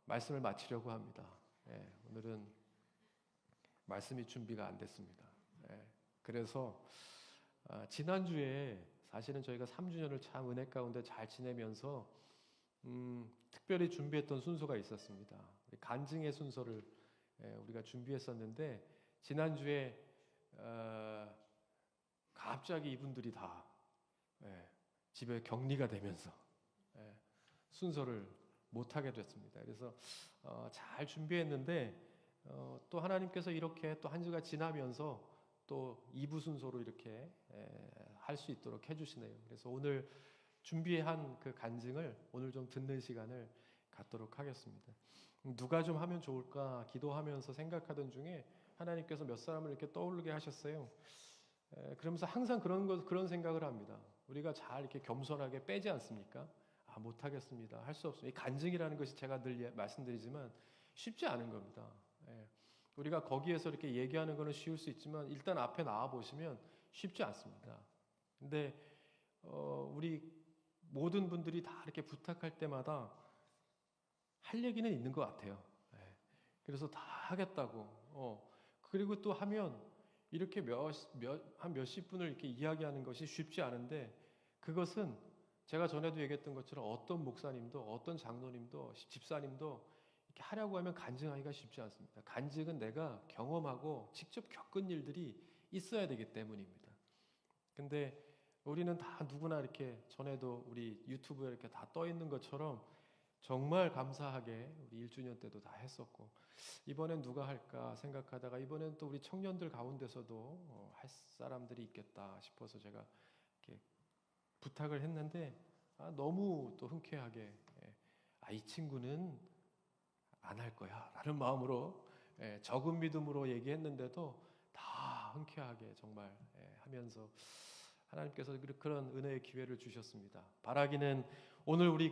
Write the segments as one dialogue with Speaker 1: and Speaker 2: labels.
Speaker 1: 말씀을 마치려고 합니다. 오늘은 말씀이 준비가 안 됐습니다. 그래서 지난주에 사실은 저희가 3주년을 참 은혜 가운데 잘 지내면서 특별히 준비했던 순서가 있었습니다. 간증의 순서를 우리가 준비했었는데 지난주에 갑자기 이분들이 다 집에 격리가 되면서 순서를 못하게 됐습니다. 그래서 잘 준비했는데 또 하나님께서 이렇게 또 한 주가 지나면서 또 2부 순서로 이렇게 할 수 있도록 해주시네요. 그래서 오늘 준비한 그 간증을 오늘 좀 듣는 시간을 갖도록 하겠습니다. 누가 좀 하면 좋을까 기도하면서 생각하던 중에 하나님께서 몇 사람을 이렇게 떠오르게 하셨어요. 그러면서 항상 그런 생각을 합니다. 우리가 잘 이렇게 겸손하게 빼지 않습니까? 못하겠습니다. 할 수 없습니다. 이 간증이라는 것이 제가 늘 말씀드리지만 쉽지 않은 겁니다. 우리가 거기에서 이렇게 얘기하는 거는 쉬울 수 있지만 일단 앞에 나와 보시면 쉽지 않습니다. 근데 우리 모든 분들이 다 이렇게 부탁할 때마다 할 얘기는 있는 것 같아요. 그래서 다 하겠다고. 그리고 또 하면 이렇게 한 몇십 분을 이렇게 이야기하는 것이 쉽지 않은데 그것은 제가 전에도 얘기했던 것처럼 어떤 목사님도 어떤 장로님도 집사님도 이렇게 하려고 하면 간증하기가 쉽지 않습니다. 간증은 내가 경험하고 직접 겪은 일들이 있어야 되기 때문입니다. 근데 우리는 다 누구나 이렇게 전에도 우리 유튜브에 이렇게 다 떠 있는 것처럼 정말 감사하게 우리 1주년 때도 다 했었고 이번엔 누가 할까 생각하다가 이번엔 또 우리 청년들 가운데서도 할 사람들이 있겠다 싶어서 제가 이렇게 부탁을 했는데 너무 또 흔쾌하게 이 친구는 안 할 거야 라는 마음으로 적은 믿음으로 얘기했는데도 다 흔쾌하게 정말 하면서 하나님께서 그런 은혜의 기회를 주셨습니다. 바라기는 오늘 우리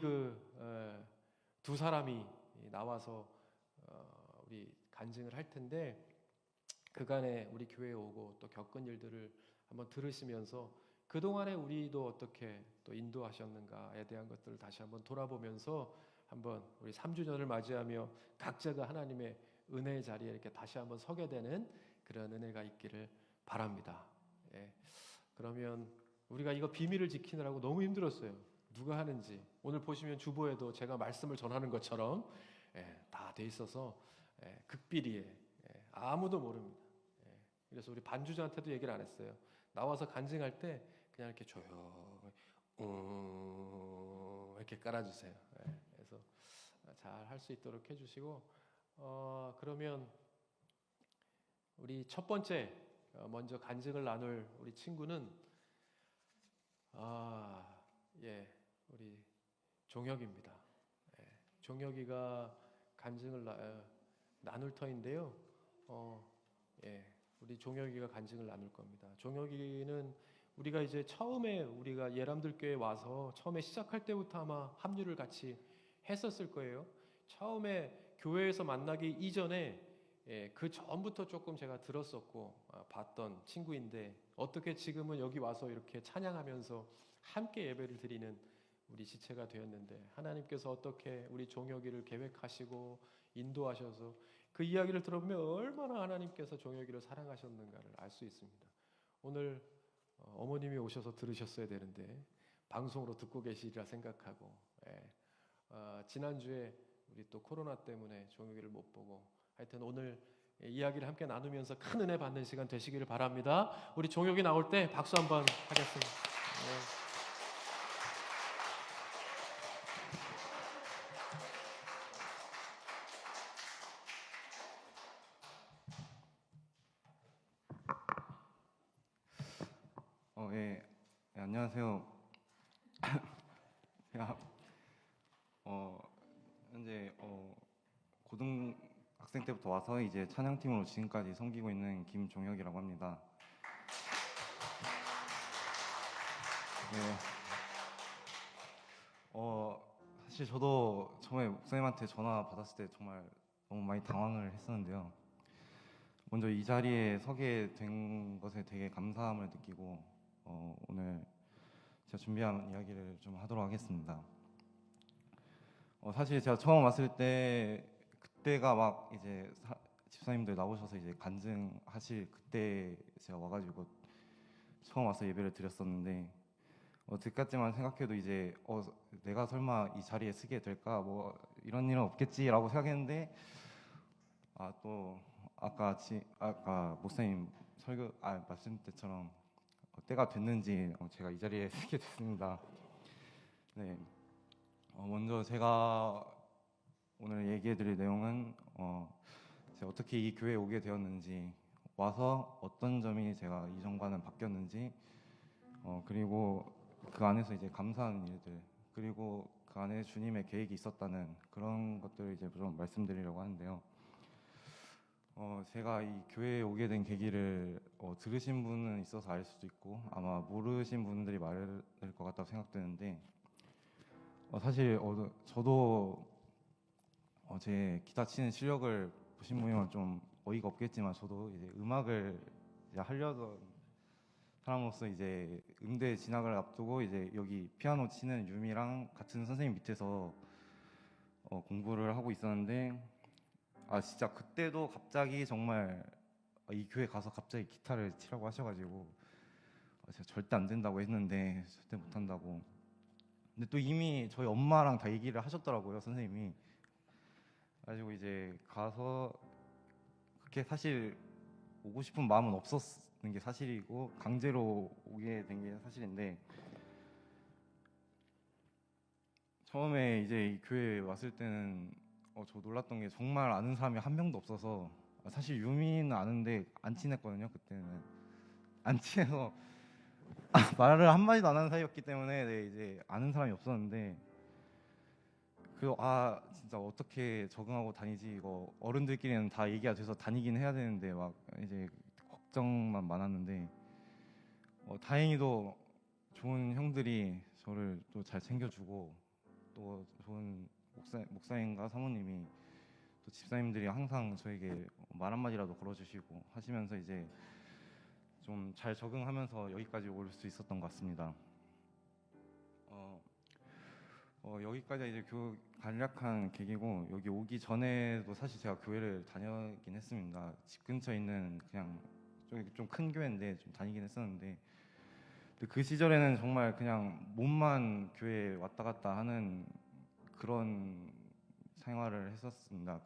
Speaker 1: 두 사람이 나와서 우리 간증을 할 텐데 그간에 우리 교회에 오고 또 겪은 일들을 한번 들으시면서 그동안에 우리도 어떻게 또 인도하셨는가에 대한 것들을 다시 한번 돌아보면서 한번 우리 3주년을 맞이하며 각자가 하나님의 은혜의 자리에 이렇게 다시 한번 서게 되는 그런 은혜가 있기를 바랍니다. 그러면 우리가 이거 비밀을 지키느라고 너무 힘들었어요. 누가 하는지 오늘 보시면 주보에도 제가 말씀을 전하는 것처럼 다 돼 있어서 극비리에 아무도 모릅니다. 그래서 우리 반주자한테도 얘기를 안 했어요. 나와서 간증할 때 그냥 이렇게 조용히 이렇게 깔아주세요. 그래서 잘 할 수 있도록 해주시고 그러면 우리 첫 번째 먼저 간증을 나눌 우리 친구는 우리 종혁입니다. 종혁이가 간증을 나눌 터인데요. 우리 종혁이가 간증을 나눌 겁니다. 종혁이는 우리가 이제 처음에 우리가 예람들교회 와서 처음에 시작할 때부터 아마 합류를 같이 했었을 거예요. 처음에 교회에서 만나기 이전에 그 전부터 조금 제가 들었었고 봤던 친구인데 어떻게 지금은 여기 와서 이렇게 찬양하면서 함께 예배를 드리는 우리 지체가 되었는데 하나님께서 어떻게 우리 종혁이를 계획하시고 인도하셔서 그 이야기를 들어보면 얼마나 하나님께서 종혁이를 사랑하셨는가를 알 수 있습니다. 오늘 어머님이 오셔서 들으셨어야 되는데 방송으로 듣고 계시리라 생각하고 지난주에 우리 또 코로나 때문에 종혁이를 못 보고 하여튼 오늘 이야기를 함께 나누면서 큰 은혜 받는 시간 되시기를 바랍니다. 우리 종혁이 나올 때 박수 한번 하겠습니다.
Speaker 2: 안녕하세요. 제가 현재 고등학생 때부터 와서 이제 찬양팀으로 지금까지 섬기고 있는 김종혁이라고 합니다. 사실 저도 처음에 목사님한테 전화 받았을 때 정말 너무 많이 당황을 했었는데요. 먼저 이 자리에 서게 된 것에 되게 감사함을 느끼고 오늘 제가 준비한 이야기를 좀 하도록 하겠습니다. 사실 제가 처음 왔을 때 그때가 막 이제 집사님들 나오셔서 이제 간증하실 그때 제가 와가지고 처음 와서 예배를 드렸었는데 그때까지만 생각해도 이제 내가 설마 이 자리에 서게 될까 뭐 이런 일은 없겠지라고 생각했는데 또 아까 목사님 설교 말씀 때처럼 때가 됐는지 제가 이 자리에 서게 됐습니다. 네. 먼저 제가 오늘 얘기해드릴 내용은 제가 어떻게 이 교회에 오게 되었는지, 와서 어떤 점이 제가 이전과는 바뀌었는지, 그리고 그 안에서 이제 감사하는 일들, 그리고 그 안에 주님의 계획이 있었다는 그런 것들을 이제 좀 말씀드리려고 하는데요. 제가 이 교회에 오게 된 계기를 들으신 분은 있어서 알 수도 있고 아마 모르신 분들이 많을 것 같다고 생각되는데, 사실 저도 제 기타 치는 실력을 보신 분이면 좀 어이가 없겠지만 저도 이제 음악을 이제 하려던 사람으로서 이제 음대 진학을 앞두고 이제 여기 피아노 치는 유미랑 같은 선생님 밑에서 공부를 하고 있었는데 진짜 그때도 갑자기 정말 이 교회 가서 갑자기 기타를 치라고 하셔가지고 제가 절대 안 된다고 했는데 절대 못 한다고. 근데 또 이미 저희 엄마랑 다 얘기를 하셨더라고요, 선생님이. 그래가지고 이제 가서 그렇게 사실 오고 싶은 마음은 없었는 게 사실이고 강제로 오게 된 게 사실인데, 처음에 이제 이 교회에 왔을 때는 저 놀랐던 게 정말 아는 사람이 한 명도 없어서, 사실 유미는 아는데 안 친했거든요. 그때는 안 친해서 말을 한마디도 안 하는 사이였기 때문에 이제 아는 사람이 없었는데, 진짜 어떻게 적응하고 다니지, 이거 어른들끼리는 다 얘기가 돼서 다니긴 해야 되는데 막 이제 걱정만 많았는데, 다행히도 좋은 형들이 저를 또 잘 챙겨주고, 또 좋은 목사님과 사모님이, 또 집사님들이 항상 저에게 말 한마디라도 걸어주시고 하시면서 이제 좀 잘 적응하면서 여기까지 올 수 있었던 것 같습니다. 여기까지 이제 간략한 계기고, 여기 오기 전에도 사실 제가 교회를 다니긴 했습니다. 집 근처에 있는 그냥 좀 큰 교회인데 좀 다니긴 했었는데, 그 시절에는 정말 그냥 몸만 교회에 왔다 갔다 하는 그런 생활을 했었습니다.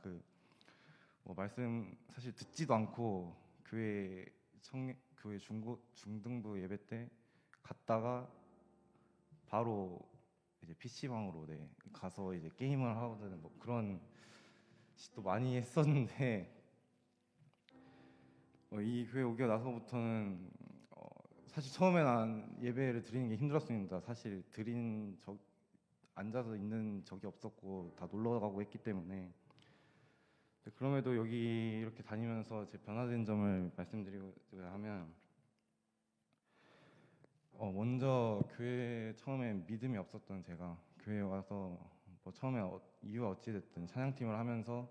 Speaker 2: 말씀 사실 듣지도 않고 교회 중등부 예배 때 갔다가 바로 이제 PC방으로 가서 이제 게임을 하거든, 뭐 그런 짓도 많이 했었는데, 이 교회 오게 나서부터는 사실 처음에는 예배를 드리는 게 힘들었습니다. 사실 앉아서 있는 적이 없었고 다 놀러 가고 했기 때문에. 그럼에도 여기 이렇게 다니면서 제 변화된 점을 말씀드리고자 하면, 먼저 교회에 처음에 믿음이 없었던 제가 교회에 와서 처음에 이유가 어찌 됐든 찬양팀을 하면서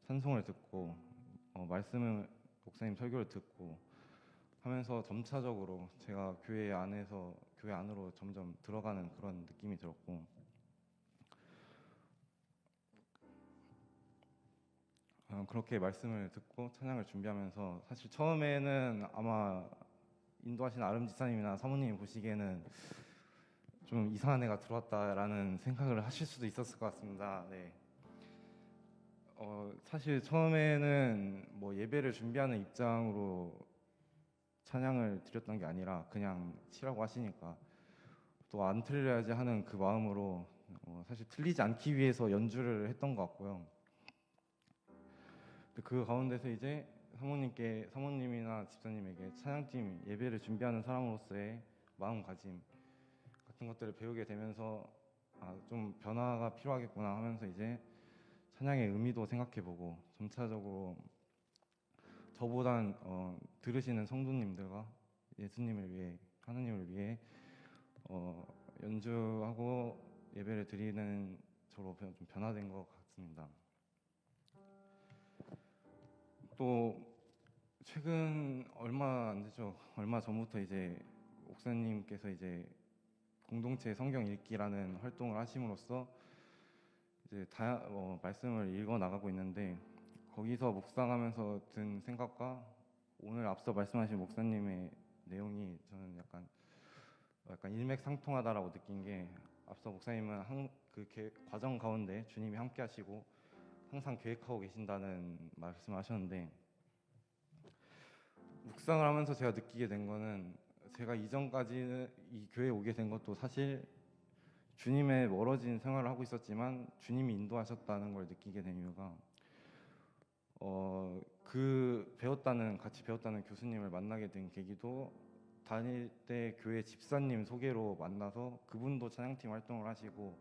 Speaker 2: 찬송을 듣고 말씀을 목사님 설교를 듣고 하면서 점차적으로 제가 교회 안으로 점점 들어가는 그런 느낌이 들었고, 그렇게 말씀을 듣고 찬양을 준비하면서 사실 처음에는 아마 인도하신 아름 지사님이나 사모님이 보시기에는 좀 이상한 애가 들어왔다라는 생각을 하실 수도 있었을 것 같습니다. 네. 사실 처음에는 예배를 준비하는 입장으로 찬양을 드렸던 게 아니라 그냥 치라고 하시니까 또 안 틀려야지 하는 그 마음으로 사실 틀리지 않기 위해서 연주를 했던 것 같고요. 그 가운데서 이제 사모님이나 집사님에게 찬양팀 예배를 준비하는 사람으로서의 마음가짐 같은 것들을 배우게 되면서 좀 변화가 필요하겠구나 하면서 이제 찬양의 의미도 생각해보고, 점차적으로 저보단 들으시는 성도님들과 예수님을 위해, 하나님을 위해 연주하고 예배를 드리는 저로 좀 변화된 것 같습니다. 또 최근 얼마 안 되죠. 얼마 전부터 이제 목사님께서 이제 공동체 성경 읽기라는 활동을 하심으로써 이제 말씀을 읽어 나가고 있는데 거기서 묵상하면서 든 생각과 오늘 앞서 말씀하신 목사님의 내용이 저는 약간 일맥상통하다라고 느낀 게, 앞서 목사님은 과정 가운데 주님이 함께하시고 항상 계획하고 계신다는 말씀하셨는데, 묵상을 하면서 제가 느끼게 된 거는, 제가 이전까지 이 교회에 오게 된 것도 사실 주님의 멀어진 생활을 하고 있었지만 주님이 인도하셨다는 걸 느끼게 된 이유가, 같이 배웠다는 교수님을 만나게 된 계기도 다닐 때 교회 집사님 소개로 만나서, 그분도 찬양팀 활동을 하시고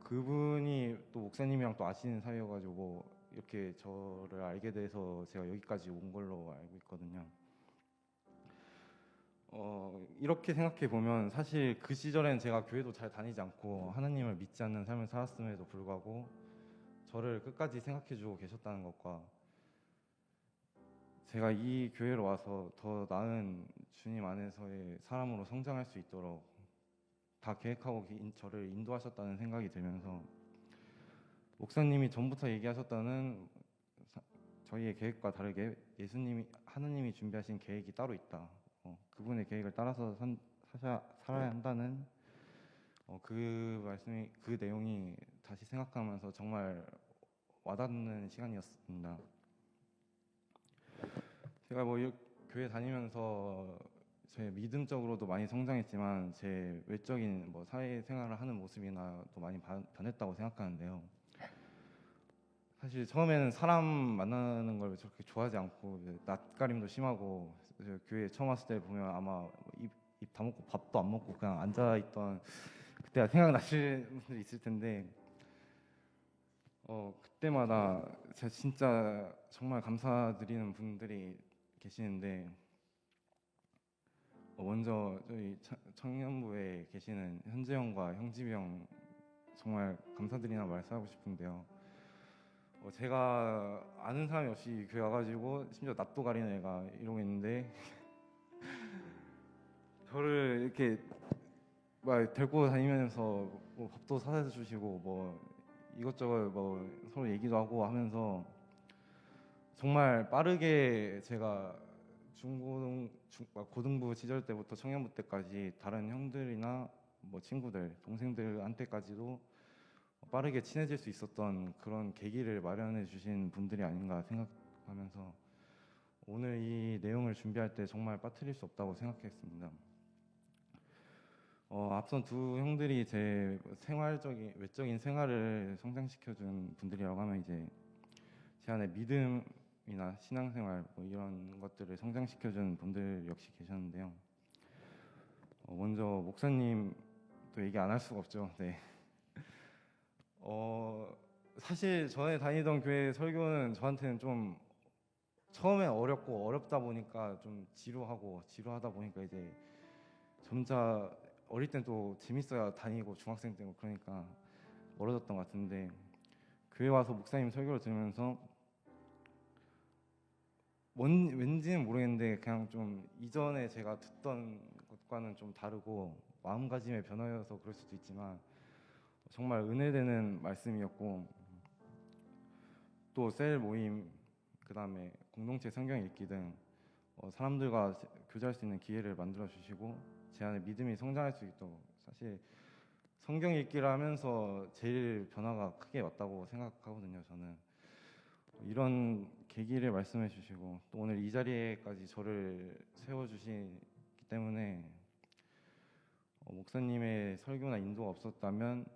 Speaker 2: 그분이 또 목사님이랑 또 아시는 사이여가지고 이렇게 저를 알게 돼서 제가 여기까지 온 걸로 알고 있거든요. 이렇게 생각해 보면 사실 그 시절엔 제가 교회도 잘 다니지 않고 하나님을 믿지 않는 삶을 살았음에도 불구하고 저를 끝까지 생각해 주고 계셨다는 것과, 제가 이 교회로 와서 더 나은 주님 안에서의 사람으로 성장할 수 있도록 다 계획하고 저를 인도하셨다는 생각이 들면서, 목사님이 전부터 얘기하셨다는 저희의 계획과 다르게 하나님이 준비하신 계획이 따로 있다. 그분의 계획을 따라서 살아야 한다는 그 내용이 다시 생각하면서 정말 와닿는 시간이었습니다. 제가 교회 다니면서 제 믿음적으로도 많이 성장했지만 제 외적인 사회생활을 하는 모습이나 또 많이 변했다고 생각하는데요. 사실 처음에는 사람 만나는 걸 저렇게 좋아하지 않고 낯가림도 심하고, 교회 처음 왔을 때 보면 아마 입 다먹고 밥도 안 먹고 그냥 앉아있던 그때가 생각나실 분들이 있을 텐데, 그때마다 제가 진짜 정말 감사드리는 분들이 계시는데, 먼저 저희 청년부에 계시는 현재형과 형집이 형 정말 감사드리나 말씀하고 싶은데요. 제가 아는 사람이 없이 교회 와가지고 심지어 낯도 가리는 애가 이러고 있는데 저를 이렇게 막 데리고 다니면서 밥도 사다 주시고 이것저것 서로 얘기도 하고 하면서, 정말 빠르게 제가 고등부 시절 때부터 청년부 때까지 다른 형들이나 친구들, 동생들한테까지도 빠르게 친해질 수 있었던 그런 계기를 마련해 주신 분들이 아닌가 생각하면서, 오늘 이 내용을 준비할 때 정말 빠뜨릴 수 없다고 생각했습니다. 앞선 두 형들이 제 외적인 생활을 성장시켜준 분들이라고 하면, 이제 제 안에 믿음이나 신앙생활 이런 것들을 성장시켜준 분들 역시 계셨는데요. 먼저 목사님 또 얘기 안 할 수가 없죠. 네. 사실 전에 다니던 교회 설교는 저한테는 좀 처음에 어렵다 보니까 좀 지루하다 보니까 이제 점차 어릴 땐 또 재밌어야 다니고 중학생 때고 그러니까 멀어졌던 것 같은데, 교회 와서 목사님 설교를 들으면서 왠지는 모르겠는데 그냥 좀 이전에 제가 듣던 것과는 좀 다르고 마음가짐의 변화여서 그럴 수도 있지만 정말 은혜되는 말씀이었고, 또 셀 모임, 그 다음에 공동체 성경 읽기 등 사람들과 교제할 수 있는 기회를 만들어 주시고 제 안에 믿음이 성장할 수 있도록, 사실 성경 읽기를 하면서 제일 변화가 크게 왔다고 생각하거든요. 저는 이런 계기를 말씀해 주시고 또 오늘 이 자리에까지 저를 세워주시기 때문에, 목사님의 설교나 인도가 없었다면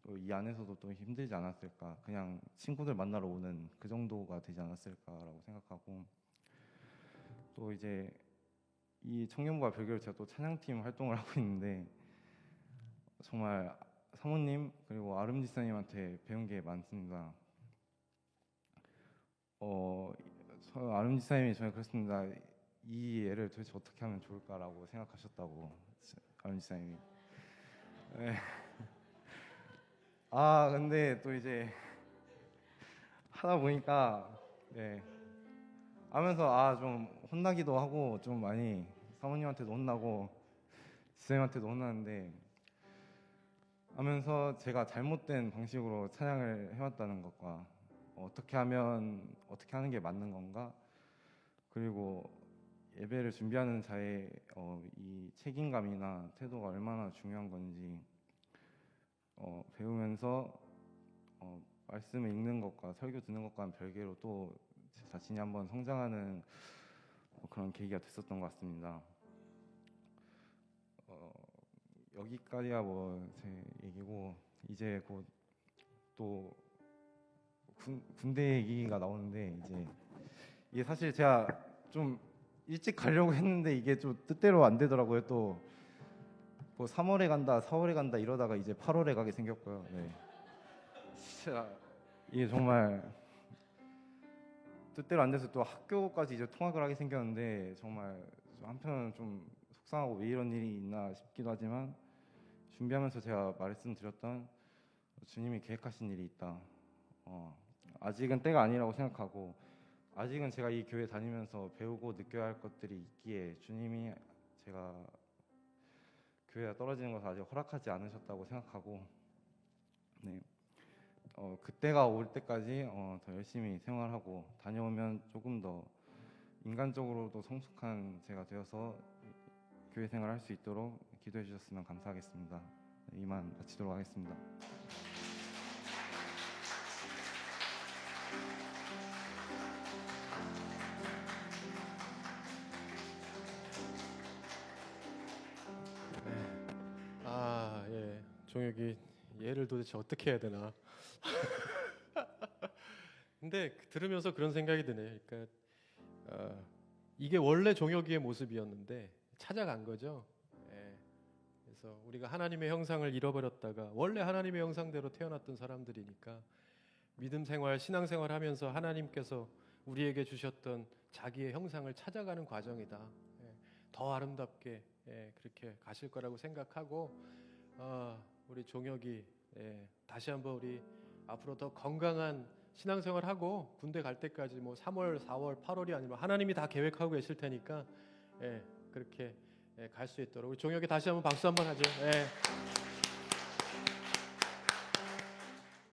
Speaker 2: 또 이 안에서도 또 힘들지 않았을까, 그냥 친구들 만나러 오는 그 정도가 되지 않았을까라고 생각하고, 또 이제 이 청년부와 별개로 제가 또 찬양팀 활동을 하고 있는데, 정말 사모님 그리고 아름 지사님한테 배운 게 많습니다. 아름 지사님이 저한테 그랬습니다. 이 애를 도대체 어떻게 하면 좋을까라고 생각하셨다고, 아름 지사님이. 네. 근데 또 이제 하다 보니까 하면서 좀 혼나기도 하고 좀 많이 사모님한테도 혼나고 지사님한테도 혼나는데, 하면서 제가 잘못된 방식으로 찬양을 해왔다는 것과 어떻게 하는 게 맞는 건가, 그리고 예배를 준비하는 자의 이 책임감이나 태도가 얼마나 중요한 건지 배우면서 말씀을 읽는 것과 설교 듣는 것과는 별개로 또 제 자신이 한번 성장하는 그런 계기가 됐었던 것 같습니다. 여기까지야 뭐 제 얘기고, 이제 곧 또 군대 얘기가 나오는데, 이게 사실 제가 좀 일찍 가려고 했는데 이게 좀 뜻대로 안 되더라고요. 또 뭐 3월에 간다, 4월에 간다 이러다가 이제 8월에 가게 생겼고요. 네. 진짜 이게 정말 뜻대로 안 돼서 또 학교까지 이제 통학을 하게 생겼는데, 정말 한편은 좀 속상하고 왜 이런 일이 있나 싶기도 하지만, 준비하면서 제가 말씀드렸던 주님이 계획하신 일이 있다. 아직은 때가 아니라고 생각하고, 아직은 제가 이 교회 다니면서 배우고 느껴야 할 것들이 있기에 주님이 제가 교회가 떨어지는 것을 아직 허락하지 않으셨다고 생각하고, 네. 그때가 올 때까지 더 열심히 생활하고 다녀오면 조금 더 인간적으로도 성숙한 제가 되어서 교회 생활할 수 있도록 기도해 주셨으면 감사하겠습니다. 네, 이만 마치도록 하겠습니다.
Speaker 1: 예. 종혁이 얘를 도대체 어떻게 해야 되나. 근데 들으면서 그런 생각이 드네요. 그러니까 이게 원래 종혁이의 모습이었는데 찾아간 거죠. 예. 그래서 우리가 하나님의 형상을 잃어버렸다가 원래 하나님의 형상대로 태어났던 사람들이니까 믿음 생활, 신앙 생활 하면서 하나님께서 우리에게 주셨던 자기의 형상을 찾아가는 과정이다. 예. 더 아름답게 그렇게 가실 거라고 생각하고, 우리 종혁이 다시 한번 우리 앞으로 더 건강한 신앙생활하고 군대 갈 때까지 뭐 3월, 4월, 8월이 아니라 하나님이 다 계획하고 계실 테니까 그렇게 갈 수 있도록 우리 종혁이 다시 한번 박수 한번 하죠.